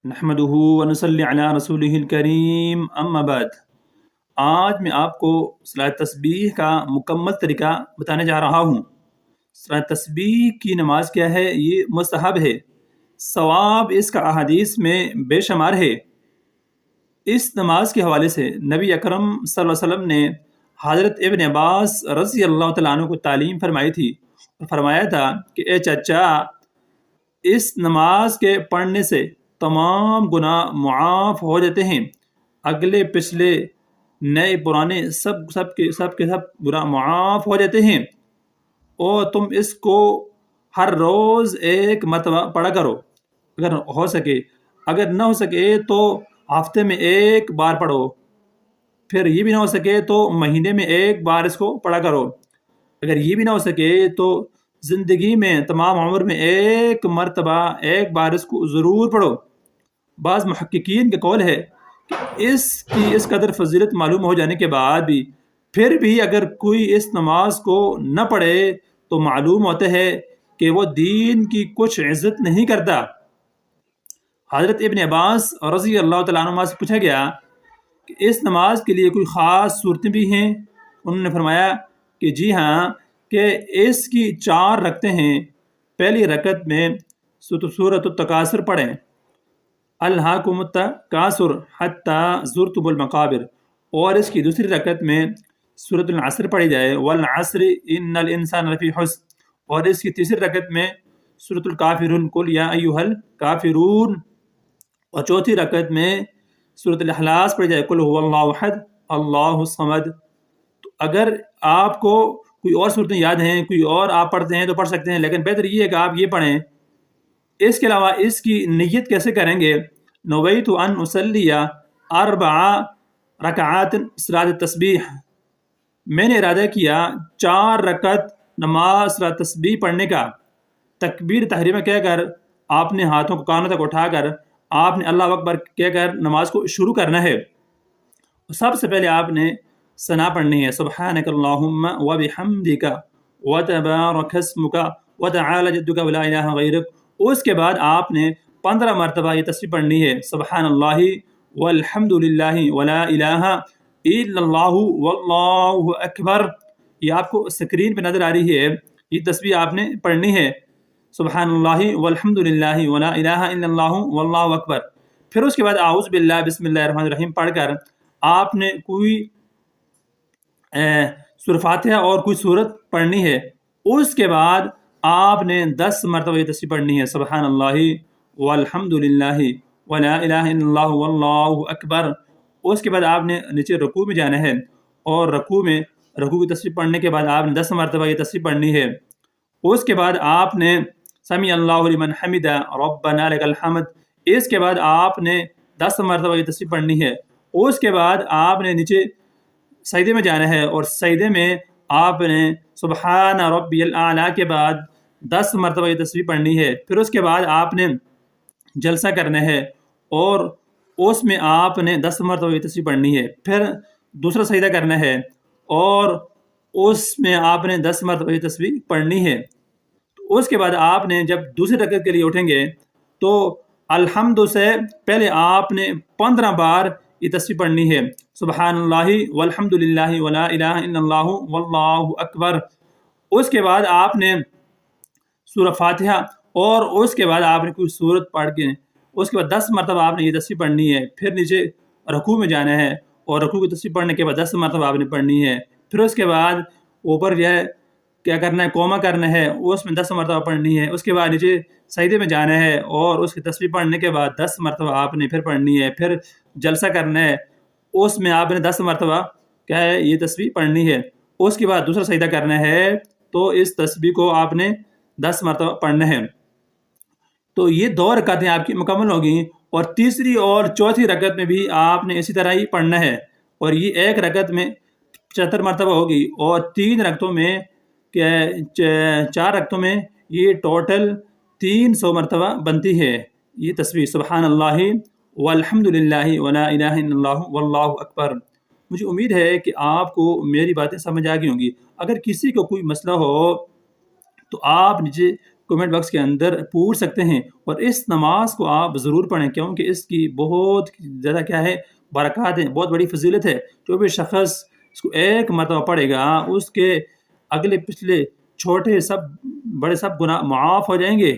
نحمدہ ونصلی علی رسولہ الکریم اما بعد۔ آج میں آپ کو صلاۃ تسبیح کا مکمل طریقہ بتانے جا رہا ہوں۔ صلاۃ تسبیح کی نماز کیا ہے؟ یہ مستحب ہے، ثواب اس کا احادیث میں بے شمار ہے۔ اس نماز کے حوالے سے نبی اکرم صلی اللہ علیہ وسلم نے حضرت ابن عباس رضی اللہ تعالیٰ عنہ کو تعلیم فرمائی تھی اور فرمایا تھا کہ اے چچا، اس نماز کے پڑھنے سے تمام گناہ معاف ہو جاتے ہیں، اگلے پچھلے نئے پرانے سب کے گناہ معاف ہو جاتے ہیں، اور تم اس کو ہر روز ایک مرتبہ پڑھا کرو اگر ہو سکے، اگر نہ ہو سکے تو ہفتے میں ایک بار پڑھو، پھر یہ بھی نہ ہو سکے تو مہینے میں ایک بار اس کو پڑھا کرو، اگر یہ بھی نہ ہو سکے تو زندگی میں تمام عمر میں ایک مرتبہ ایک بار اس کو ضرور پڑھو۔ بعض محققین کا قول ہے کہ اس قدر فضیلت معلوم ہو جانے کے بعد بھی پھر بھی اگر کوئی اس نماز کو نہ پڑھے تو معلوم ہوتا ہے کہ وہ دین کی کچھ عزت نہیں کرتا۔ حضرت ابن عباس رضی اللہ تعالیٰ عنہ سے پوچھا گیا کہ اس نماز کے لیے کوئی خاص صورتیں بھی ہیں؟ انہوں نے فرمایا کہ جی ہاں، کہ اس کی 4 رکعتیں ہیں۔ پہلی رکعت میں سورۃ التکاثر پڑھیں، الہاکم التکاثر حتی زرتم المقابر، اور اس کی دوسری رکعت میں سورۃ العصر پڑھی جائے، والعصر ان الانسان لفی خسر، اور اس کی تیسری رکعت میں سورۃ الکافرون قل یا ایھا الکافرون، اور چوتھی رکعت میں سورۃ الاخلاص پڑھی جائے، قل ھو اللہ احد اللہ الصمد۔ تو اگر آپ کو کوئی اور صورتیں یاد ہیں، کوئی اور آپ پڑھتے ہیں تو پڑھ سکتے ہیں، لیکن بہتر یہ ہے کہ آپ یہ پڑھیں۔ اس کے علاوہ اس کی نیت کیسے کریں گے؟ نویت ان اصلی 4 رکعات صلاۃ تسبیح، میں نے ارادہ کیا 4 رکعت نماز صلاۃ تسبیح پڑھنے کا۔ تکبیر تحریمہ کہہ کر آپ نے ہاتھوں کو کانوں تک اٹھا کر آپ نے اللہ اکبر کہہ کر نماز کو شروع کرنا ہے۔ سب سے پہلے آپ نے ثنا پڑھنی ہے، سبحانک اللہم وبحمدک وتبارک اسمک وتعالی جدک ولا الہ غیرک۔ اس کے بعد آپ نے 15 مرتبہ یہ تسبیح پڑھنی ہے، سبحان اللہ والحمد للہ ولا الہ الا اللہ واللہ اکبر۔ یہ آپ کو اسکرین پہ نظر آ رہی ہے، یہ تسبیح آپ نے پڑھنی ہے، سبحان اللہ والحمد للہ ولا الہ الا اللہ واللہ اکبر۔ پھر اس کے بعد اعوذ باللہ بسم اللہ الرحمن الرحیم پڑھ کر آپ نے کوئی سورہ فاتحہ اور کوئی سورت پڑھنی ہے۔ اس کے بعد آپ نے 10 مرتبہ یہ تسبیح پڑھنی ہے، سبحان اللہ والحمد للہ ولا الہ الا اللہ واللہ اکبر۔ اس کے بعد آپ نے نیچے رکوع میں جانا ہے، اور رکوع کی تسبیح پڑھنے کے بعد آپ نے 10 مرتبہ یہ تسبیح پڑھنی ہے۔ اس کے بعد آپ نے سمیع اللہ لمن حمدہ ربنا لک الحمد، اس کے بعد آپ نے 10 مرتبہ یہ تسبیح پڑھنی ہے۔ اس کے بعد آپ نے نیچے سجدے میں جانا ہے، اور سجدے میں آپ نے سبحان ربی الاعلیٰ کے بعد 10 مرتبہ یہ تسبیح پڑھنی ہے۔ پھر اس کے بعد آپ نے جلسہ کرنا ہے، اور اس میں آپ نے 10 مرتبہ یہ تسبیح پڑھنی ہے۔ پھر دوسرا سجدہ کرنا ہے، اور اس میں آپ نے 10 مرتبہ یہ تسبیح پڑھنی ہے۔ اس کے بعد آپ نے جب دوسری رکعت کے لیے اٹھیں گے تو الحمد سے پہلے آپ نے 15 بار یہ تسبیح پڑھنی ہے، سبحان اللہ والحمد للہ ولا الہ الا اللہ واللہ اکبر۔ اس کے بعد آپ نے سورہ فاتحہ، اور اس کے بعد آپ نے کوئی سورت پڑھ کے اس کے بعد 10 مرتبہ آپ نے یہ تسبیح پڑھنی ہے۔ پھر نیچے رکوع میں جانا ہے، اور رکوع کی تسبیح پڑھنے کے بعد 10 مرتبہ آپ نے پڑھنی ہے۔ پھر اس کے بعد اوپر جو ہے کیا کرنا ہے، قوما کرنا ہے، اس میں 10 مرتبہ پڑھنی ہے۔ اس کے بعد نیچے سجدے میں جانا ہے، اور اس کی تسبیح پڑھنے کے بعد 10 مرتبہ آپ نے پھر پڑھنی ہے۔ پھر جلسہ کرنا ہے، اس میں آپ نے 10 مرتبہ کیا ہے یہ تسبیح پڑھنی ہے۔ اس کے بعد دوسرا سجدہ کرنا ہے، تو اس تسبیح کو آپ نے 10 مرتبہ پڑھنا ہے۔ تو یہ 2 رکعتیں آپ کی مکمل ہوگی، اور تیسری اور چوتھی رکعت میں بھی آپ نے اسی طرح ہی پڑھنا ہے، اور یہ ایک رکعت میں 75 مرتبہ ہوگی، اور 3 رکعتوں میں 4 رکعتوں میں یہ ٹوٹل 300 مرتبہ بنتی ہے یہ تسبیح، سبحان اللہ والحمد للہ ولا الہ الا اللہ واللہ اکبر۔ مجھے امید ہے کہ آپ کو میری باتیں سمجھ آ گئی ہوں گی۔ اگر کسی کو کوئی مسئلہ ہو تو آپ نیچے کمنٹ باکس کے اندر پوچھ سکتے ہیں، اور اس نماز کو آپ ضرور پڑھیں کیونکہ اس کی بہت زیادہ کیا ہے برکات ہیں، بہت بڑی فضیلت ہے۔ جو بھی شخص اس کو ایک مرتبہ پڑھے گا اس کے اگلے پچھلے چھوٹے سب بڑے سب گناہ معاف ہو جائیں گے۔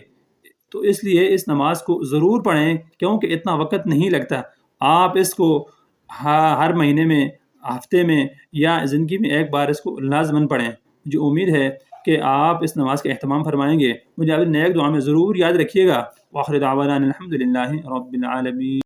تو اس لیے اس نماز کو ضرور پڑھیں کیونکہ اتنا وقت نہیں لگتا۔ آپ اس کو ہر مہینے میں، ہفتے میں یا زندگی میں ایک بار اس کو لازماً پڑھیں۔ مجھے امید ہے کہ آپ اس نماز کا اہتمام فرمائیں گے۔ مجھے اپنی نیک دعا میں ضرور یاد رکھیے گا۔ وآخر دعوانا الحمد للہ رب العالمین۔